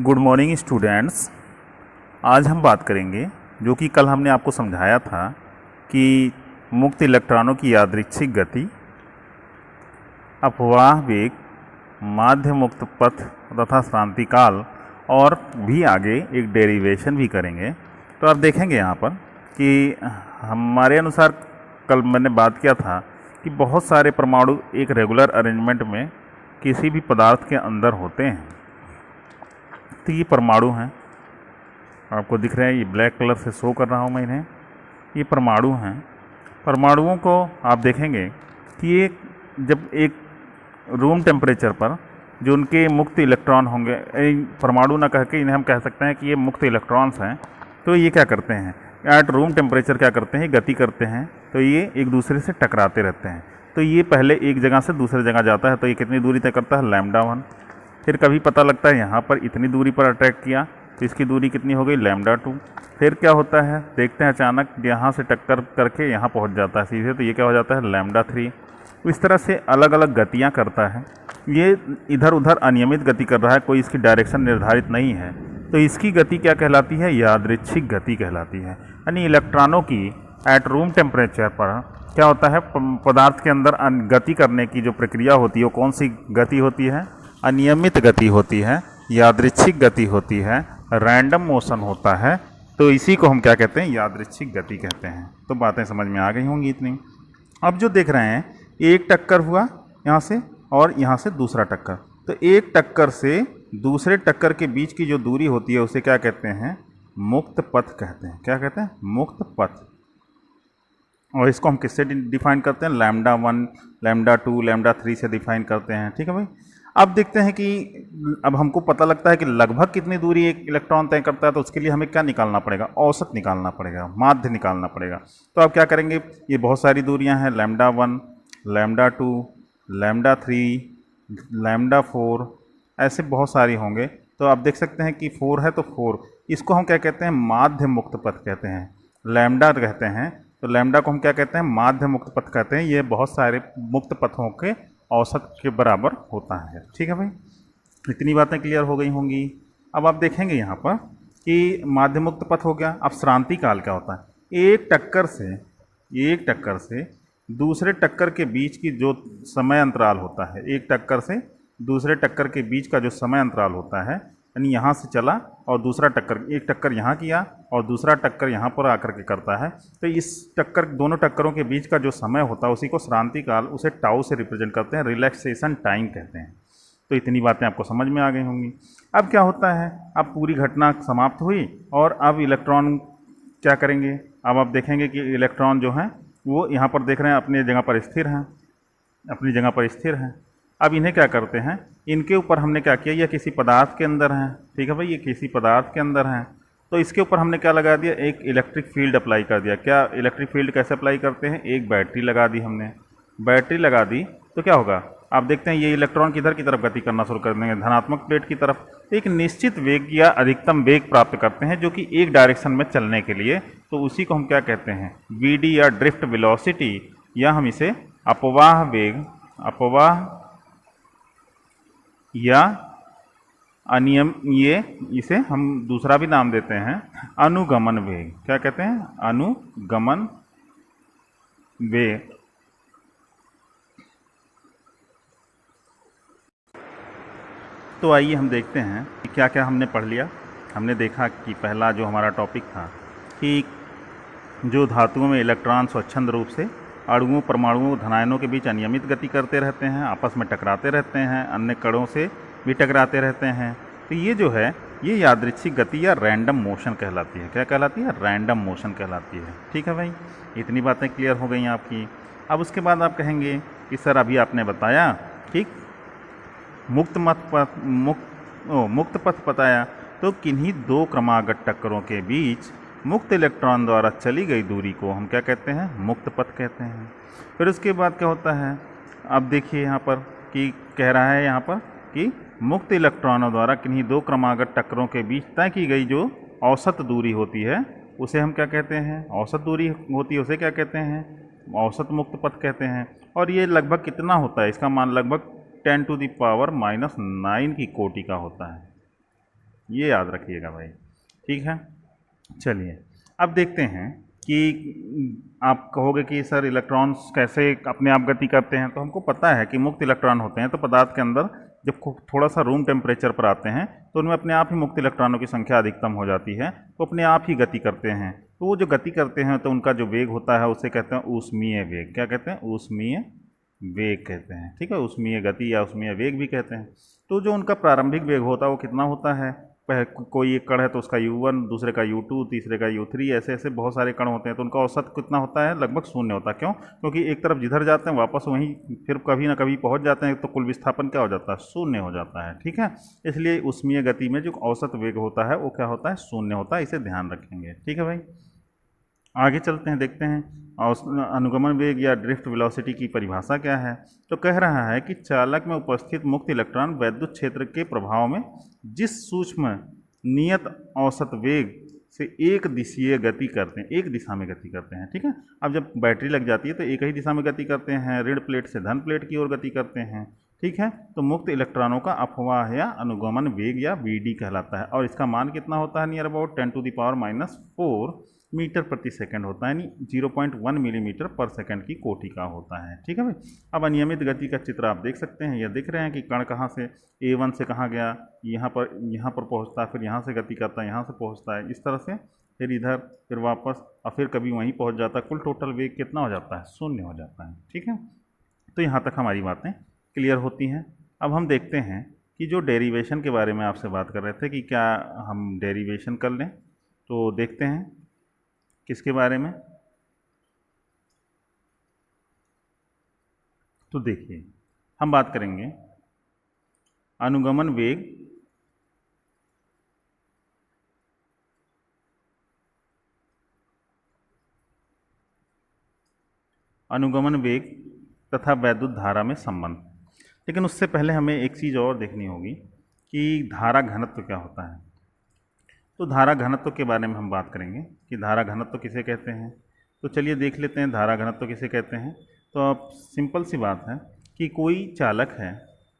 Good morning students. आज हम बात करेंगे जो कि कल हमने आपको समझाया था कि मुक्त इलेक्ट्रॉनों की यादृच्छिक गति, अपवाह वेग, माध्य मुक्त पथ तथा क्रांतिकाल और भी आगे एक डेरिवेशन भी करेंगे। तो आप देखेंगे यहाँ पर कि हमारे अनुसार कल मैंने बात किया था कि बहुत सारे परमाणु एक रेगुलर अरेंजमेंट में किसी भी पदार्थ के अंदर होते हैं। तो ये परमाणु हैं, आपको दिख रहे हैं, ये ब्लैक कलर से शो कर रहा हूँ मैं इन्हें। ये परमाणु हैं। परमाणुओं को आप देखेंगे कि ये जब एक रूम टेम्परेचर पर जो उनके मुक्त इलेक्ट्रॉन होंगे, परमाणु ना कह के इन्हें हम कह सकते हैं कि ये मुक्त इलेक्ट्रॉन्स हैं। तो ये क्या करते हैं एट रूम टेम्परेचर, क्या करते हैं, गति करते हैं। तो ये एक दूसरे से टकराते रहते हैं। तो ये पहले एक जगह से दूसरी जगह जाता है। तो ये कितनी दूरी तय करता है, λ1। फिर कभी पता लगता है यहाँ पर इतनी दूरी पर अटैक किया तो इसकी दूरी कितनी हो गई, λ2। फिर क्या होता है, देखते हैं अचानक यहाँ से टक्कर करके यहाँ पहुँच जाता है सीधे, तो ये क्या हो जाता है, λ3। इस तरह से अलग अलग गतियाँ करता है। ये इधर उधर अनियमित गति कर रहा है, कोई इसकी डायरेक्शन निर्धारित नहीं है। तो इसकी गति क्या कहलाती है, यादृच्छिक गति कहलाती है। यानी इलेक्ट्रॉनों की एट रूम टेम्परेचर पर क्या होता है, पदार्थ के अंदर गति करने की जो प्रक्रिया होती है वो कौन सी गति होती है, अनियमित गति होती है, यादृच्छिक गति होती है, रैंडम मोशन होता है। तो इसी को हम क्या कहते हैं, यादृच्छिक गति कहते हैं। तो बातें समझ में आ गई होंगी इतनी। अब जो देख रहे हैं, एक टक्कर हुआ यहाँ से और यहाँ से दूसरा टक्कर। तो एक टक्कर से दूसरे टक्कर के बीच की जो दूरी होती है उसे क्या कहते हैं, मुक्त पथ कहते हैं। क्या कहते हैं, मुक्त पथ। और इसको हम किससे डिफाइन करते हैं, λ1, λ2, λ3 से डिफाइन करते हैं। ठीक है भाई। अब देखते हैं कि अब हमको पता लगता है कि लगभग कितनी दूरी एक इलेक्ट्रॉन तय करता है। तो उसके लिए हमें क्या निकालना पड़ेगा, औसत निकालना पड़ेगा, माध्य निकालना पड़ेगा। तो अब क्या करेंगे, ये बहुत सारी दूरियां हैं, λ1, λ2, λ3, λ4, ऐसे बहुत सारी होंगे। तो आप देख सकते हैं कि 4 है, तो 4 इसको हम क्या कहते हैं, माध्य मुक्त पथ कहते हैं, लैम्डा कहते हैं। तो लैम्डा को हम क्या कहते हैं, माध्य मुक्त पथ कहते हैं। ये बहुत सारे मुक्त पथों के औसत के बराबर होता है। ठीक है भाई, इतनी बातें क्लियर हो गई होंगी। अब आप देखेंगे यहाँ पर कि माध्य मुक्त पथ हो गया। अब श्रांति काल क्या होता है, एक टक्कर से दूसरे टक्कर के बीच की जो समय अंतराल होता है, एक टक्कर से दूसरे टक्कर के बीच का जो समय अंतराल होता है, यानी यहाँ से चला और दूसरा टक्कर, एक टक्कर यहाँ किया और दूसरा टक्कर यहाँ पर आकर के करता है। तो इस टक्कर, दोनों टक्करों के बीच का जो समय होता है उसी को श्रांति काल, उसे टाउ से रिप्रेजेंट करते हैं, रिलैक्सेशन टाइम कहते हैं। तो इतनी बातें आपको समझ में आ गई होंगी। अब क्या होता है, अब पूरी घटना समाप्त हुई और अब इलेक्ट्रॉन क्या करेंगे। अब आप देखेंगे कि इलेक्ट्रॉन जो हैं वो यहाँ पर देख रहे हैं अपनी जगह पर स्थिर हैं, अपनी जगह पर स्थिर हैं। अब इन्हें क्या करते हैं, इनके ऊपर हमने क्या किया, यह किसी पदार्थ के अंदर हैं। ठीक है भाई, ये किसी पदार्थ के अंदर हैं। तो इसके ऊपर हमने क्या लगा दिया, एक इलेक्ट्रिक फील्ड अप्लाई कर दिया। क्या इलेक्ट्रिक फील्ड कैसे अप्लाई करते हैं, एक बैटरी लगा दी हमने। बैटरी लगा दी तो क्या होगा, आप देखते हैं ये इलेक्ट्रॉन किधर की तरफ गति करना शुरू कर देंगे, धनात्मक प्लेट की तरफ। एक निश्चित वेग या अधिकतम वेग प्राप्त करते हैं जो कि एक डायरेक्शन में चलने के लिए। तो उसी को हम क्या कहते हैं, वीडी या ड्रिफ्ट वेलोसिटी, या हम इसे अपवाह वेग, अपवाह या अनियम, ये इसे हम दूसरा भी नाम देते हैं अनुगमन वेग। क्या कहते हैं, अनुगमन वेग। तो आइए हम देखते हैं कि क्या क्या हमने पढ़ लिया। हमने देखा कि पहला जो हमारा टॉपिक था कि जो धातुओं में इलेक्ट्रॉन स्वच्छंद रूप से अणुओं, परमाणुओं, धनायनों के बीच अनियमित गति करते रहते हैं, आपस में टकराते रहते हैं, अन्य कणों से भी टकराते रहते हैं। तो ये जो है, ये यादृच्छिक गति या रैंडम मोशन कहलाती है। क्या कहलाती है, रैंडम मोशन कहलाती है। ठीक है भाई, इतनी बातें क्लियर हो गई आपकी। अब उसके बाद आप कहेंगे कि सर अभी आपने बताया कि मुक्त पथ बताया, तो किन्हीं दो क्रमागत टक्करों के बीच मुक्त इलेक्ट्रॉन द्वारा चली गई दूरी को हम क्या कहते हैं, मुक्त पथ कहते हैं। फिर उसके बाद क्या होता है, अब देखिए यहाँ पर कि कह रहा है यहाँ पर कि मुक्त इलेक्ट्रॉनों द्वारा किन्हीं दो क्रमागत टक्करों के बीच तय की गई जो औसत दूरी होती है उसे हम क्या कहते हैं, औसत दूरी होती है उसे क्या कहते हैं, औसत मुक्त पथ कहते हैं। और ये लगभग कितना होता है, इसका मान लगभग 10⁻⁻⁹ की कोटि का होता है। ये याद रखिएगा भाई, ठीक है। चलिए अब देखते हैं कि आप कहोगे कि सर इलेक्ट्रॉन्स कैसे अपने आप गति करते हैं। तो हमको पता है कि मुक्त इलेक्ट्रॉन होते हैं तो पदार्थ के अंदर जब थोड़ा सा रूम टेम्परेचर पर आते हैं तो उनमें अपने आप ही मुक्त इलेक्ट्रॉनों की संख्या अधिकतम हो जाती है, तो अपने आप ही गति करते हैं। तो वो जो गति करते हैं तो उनका जो वेग होता है उसे कहते हैं ऊष्मीय वेग। क्या कहते हैं? ऊष्मीय वेग कहते हैं, ठीक है। ऊष्मीय गति या ऊष्मीय वेग भी कहते हैं। तो जो उनका प्रारंभिक वेग होता है वो कितना होता है? कोई एक कण है तो उसका u1, दूसरे का u2, तीसरे का u3, ऐसे ऐसे बहुत सारे कण होते हैं तो उनका औसत कितना होता है? लगभग शून्य होता है। क्यों? क्योंकि एक तरफ जिधर जाते हैं वापस वहीं फिर कभी ना कभी पहुंच जाते हैं, तो कुल विस्थापन क्या हो जाता है? शून्य हो जाता है, ठीक है। इसलिए ऊष्मीय गति में जो औसत वेग होता है वो क्या होता है? शून्य होता है। इसे ध्यान रखेंगे, ठीक है भाई। आगे चलते हैं, देखते हैं अनुगमन वेग या ड्रिफ्ट वेलोसिटी की परिभाषा क्या है। तो कह रहा है कि चालक में उपस्थित मुक्त इलेक्ट्रॉन वैद्युत क्षेत्र के प्रभाव में जिस सूक्ष्म नियत औसत वेग से एक दिशीय गति करते हैं, एक दिशा में गति करते हैं, ठीक है। अब जब बैटरी लग जाती है तो एक ही दिशा में गति करते हैं, ऋण प्लेट से धन प्लेट की ओर गति करते हैं, ठीक है। तो मुक्त इलेक्ट्रॉनों का अपवाह या अनुगमन वेग या वीडी कहलाता है और इसका मान कितना होता है? नियर अबाउट 10⁻⁻⁴ मीटर प्रति सेकंड होता है, यानी 0.1 मिलीमीटर पर सेकंड की कोटि का होता है, ठीक है भाई। अब अनियमित गति का चित्र आप देख सकते हैं। यह देख रहे हैं कि कण कहाँ से A1 से कहाँ गया, यहाँ पर पहुँचता है, फिर यहाँ से गति करता है, यहाँ से पहुँचता है, इस तरह से, फिर इधर, फिर वापस और फिर कभी वहीं पहुँच जाता है। कुल टोटल वेग कितना हो जाता है? शून्य हो जाता है, ठीक है। तो यहाँ तक हमारी बातें क्लियर होती हैं। अब हम देखते हैं कि जो डेरिवेशन के बारे में आपसे बात कर रहे थे कि क्या हम डेरिवेशन कर लें, तो देखते हैं किसके बारे में। तो देखिए हम बात करेंगे अनुगमन वेग तथा वैद्युत धारा में संबंध। लेकिन उससे पहले हमें एक चीज़ और देखनी होगी कि धारा घनत्व क्या होता है। तो धारा घनत्व के बारे में हम बात करेंगे कि धारा घनत्व किसे कहते हैं। तो चलिए देख लेते हैं धारा घनत्व किसे कहते हैं। तो अब सिंपल सी बात है कि कोई चालक है,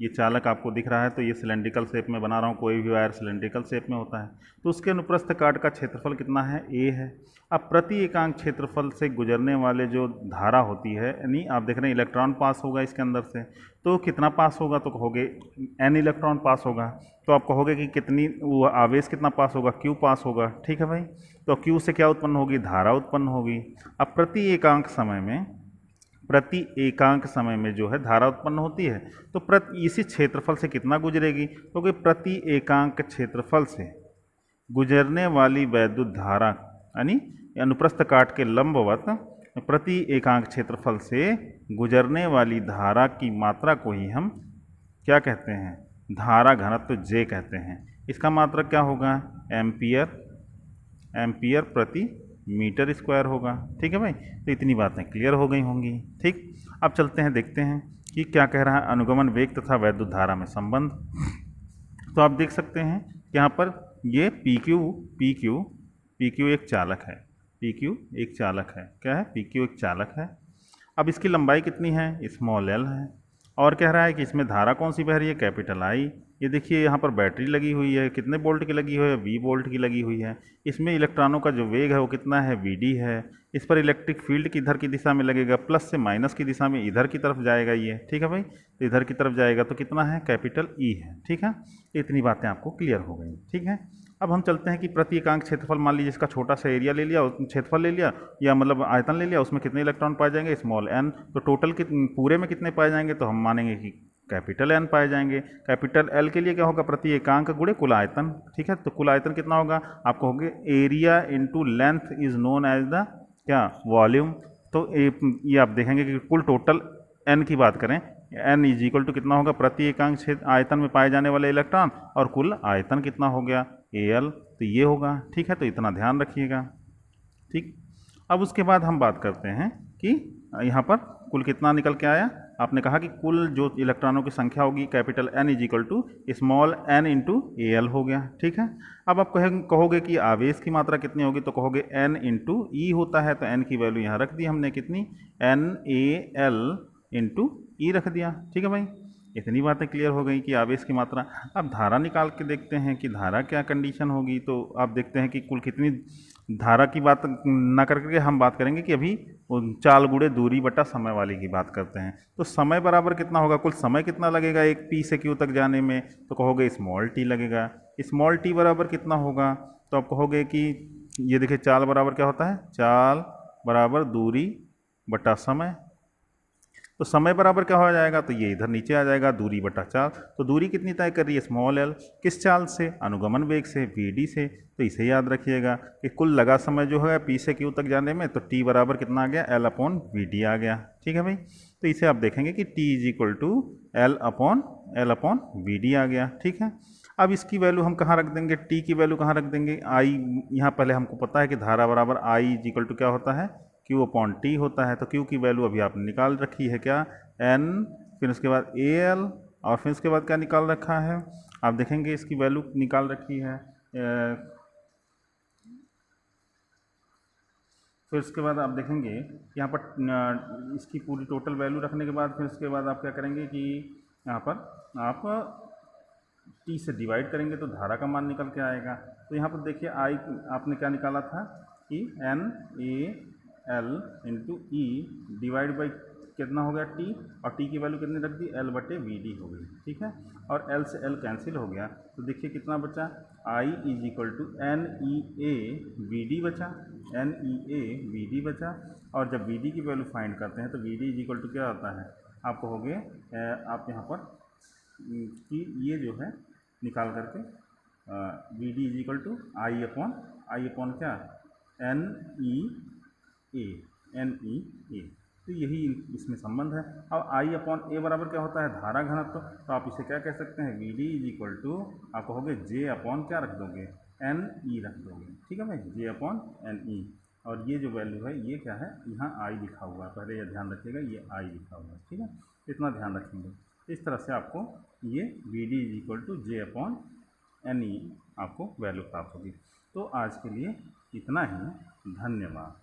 ये चालक आपको दिख रहा है, तो ये सिलेंड्रिकल शेप में बना रहा हूँ, कोई भी वायर सिलेंड्रिकल शेप में होता है, तो उसके अनुप्रस्थ काट का क्षेत्रफल कितना है? a है। अब प्रति एकांक क्षेत्रफल से गुजरने वाले जो धारा होती है, यानी आप देख रहे हैं इलेक्ट्रॉन पास होगा इसके अंदर से, तो कितना पास होगा? तो कहोगे n इलेक्ट्रॉन पास होगा। तो आप कहोगे कि कितनी वो आवेश कितना पास होगा? q पास होगा, ठीक है भाई। तो q से क्या उत्पन्न होगी? धारा उत्पन्न होगी। अब प्रति एकांक समय में जो है धारा उत्पन्न होती है, तो इसी क्षेत्रफल से कितना गुजरेगी? क्योंकि प्रति एकांक क्षेत्रफल से गुजरने वाली वैद्युत धारा, यानी अनुप्रस्थ काट के लंबवत प्रति एकांक क्षेत्रफल से गुजरने वाली धारा की मात्रा को ही हम क्या कहते हैं? धारा घनत्व J कहते हैं। इसका मात्रक क्या होगा? एम्पियर प्रति मीटर स्क्वायर होगा, ठीक है भाई। तो इतनी बातें क्लियर हो गई होंगी, ठीक। अब चलते हैं, देखते हैं कि क्या कह रहा है अनुगमन वेग तथा वैद्युत धारा में संबंध। तो आप देख सकते हैं कि यहाँ पर ये PQ एक चालक है, PQ एक चालक है। क्या है? PQ एक चालक है। अब इसकी लंबाई कितनी है? स्मॉल l है। और कह रहा है कि इसमें धारा कौन सी बह रही है? Capital I। ये देखिए यहाँ पर बैटरी लगी हुई है, कितने वोल्ट की लगी हुई है? V वोल्ट की लगी हुई है। इसमें इलेक्ट्रॉनों का जो वेग है वो कितना है? VD है। इस पर इलेक्ट्रिक फील्ड किधर की दिशा में लगेगा? प्लस से माइनस की दिशा में इधर की तरफ जाएगा ये, ठीक है भाई। तो इधर की तरफ जाएगा तो कितना है? कैपिटल E है, ठीक है। इतनी बातें आपको क्लियर हो गई, ठीक है। अब हम चलते हैं कि प्रति एकांक क्षेत्रफल, मान लीजिए इसका छोटा सा एरिया ले लिया, क्षेत्रफल ले लिया, या मतलब आयतन ले लिया, उसमें कितने इलेक्ट्रॉन पाए जाएंगे? Small n। तो टोटल पूरे में कितने पाए जाएंगे? तो हम मानेंगे कि कैपिटल N पाए जाएंगे। कैपिटल L के लिए क्या होगा? प्रति एकांक गुणे कुल आयतन, ठीक है। तो कुल आयतन कितना होगा? आप कहोगे area into length is known as the क्या? वॉल्यूम। तो ये आप देखेंगे कि कुल टोटल N की बात करें, N इज इक्वल टू कितना होगा? प्रति एकांक क्षेत्र आयतन में पाए जाने वाले इलेक्ट्रॉन, और कुल आयतन कितना हो गया? AL। तो ये होगा, ठीक है। तो इतना ध्यान रखिएगा, ठीक। अब उसके बाद हम बात करते हैं कि यहाँ पर कुल कितना निकल के आया। आपने कहा कि कुल जो इलेक्ट्रॉनों की संख्या होगी capital N is equal to small n into AL हो गया, ठीक है। अब आप कहोगे कि आवेश की मात्रा कितनी होगी, तो कहोगे N इंटू E होता है, तो N की वैल्यू यहाँ रख दी हमने, कितनी? NaL इंटू E रख दिया, ठीक है भाई। इतनी बातें क्लियर हो गई कि आवेश की मात्रा। अब धारा निकाल के देखते हैं कि धारा क्या कंडीशन होगी। तो आप देखते हैं कि कुल कितनी धारा की बात ना करके हम बात करेंगे कि अभी चाल गुणे दूरी बटा समय वाली की बात करते हैं। तो समय बराबर कितना होगा, कुल समय कितना लगेगा एक पी से क्यू तक जाने में, तो कहोगे स्मॉल टी लगेगा। स्मॉल टी बराबर कितना होगा, तो आप कहोगे कि ये देखिए चाल बराबर क्या होता है, चाल बराबर दूरी बटा समय। तो समय बराबर क्या हो जाएगा, तो ये इधर नीचे आ जाएगा दूरी बटा चाल। तो दूरी कितनी तय कर रही है, स्मॉल एल। किस चाल से, अनुगमन वेग से, वी डी से। तो इसे याद रखिएगा कि कुल लगा समय जो है पी से क्यू तक जाने में, तो टी बराबर कितना आ गया, एल अपॉन वी डी आ गया। ठीक है भाई। तो इसे आप देखेंगे कि T is equal to L upon V D आ गया। ठीक है। अब इसकी वैल्यू हम कहाँ रख देंगे, टी की वैल्यू कहाँ रख देंगे, आई। यहाँ पहले हमको पता है कि धारा बराबर आई इज इक्वल टू क्या होता है, Q अपॉन टी होता है। तो Q की वैल्यू अभी आपने निकाल रखी है क्या, N, फिर उसके बाद AL, और फिर उसके बाद क्या निकाल रखा है, आप देखेंगे इसकी वैल्यू निकाल रखी है। फिर उसके बाद आप देखेंगे यहाँ पर इसकी पूरी टोटल वैल्यू रखने के बाद फिर उसके बाद आप क्या करेंगे कि यहाँ पर आप टी से डिवाइड करेंगे तो धारा का मान निकल के आएगा। तो यहाँ पर देखिए आई आपने क्या निकाला था कि n A L into e divide by कितना हो गया टी, और टी की वैल्यू कितनी रख दी, एल बटे वी डी हो गई। ठीक है। और एल से एल कैंसिल हो गया, तो देखिए कितना बचा, I is equal to N E A V D बचा, N E A V D बचा। और जब वी डी की वैल्यू फाइंड करते हैं तो V D is equal to क्या होता है, आप कहोगे आप यहाँ पर कि ये जो है निकाल करके v D is equal to I upon क्या, एन ई ए। तो यही इसमें संबंध है। अब आई अपॉन ए बराबर क्या होता है, धारा घनत्व। तो आप इसे क्या कह सकते हैं, v D is equal to आप कहोगे जे अपॉन क्या रख दोगे, एन ई रख दोगे। ठीक है भाई, जे अपॉन एन ई। और ये जो वैल्यू है ये क्या है, यहाँ आई लिखा हुआ है, पहले ये ध्यान रखिएगा, ये आई लिखा हुआ है। ठीक है, इतना ध्यान रखेंगे। इस तरह से आपको ये v D is equal to J upon n e आपको वैल्यू प्राप्त होगी। तो आज के लिए इतना ही, धन्यवाद।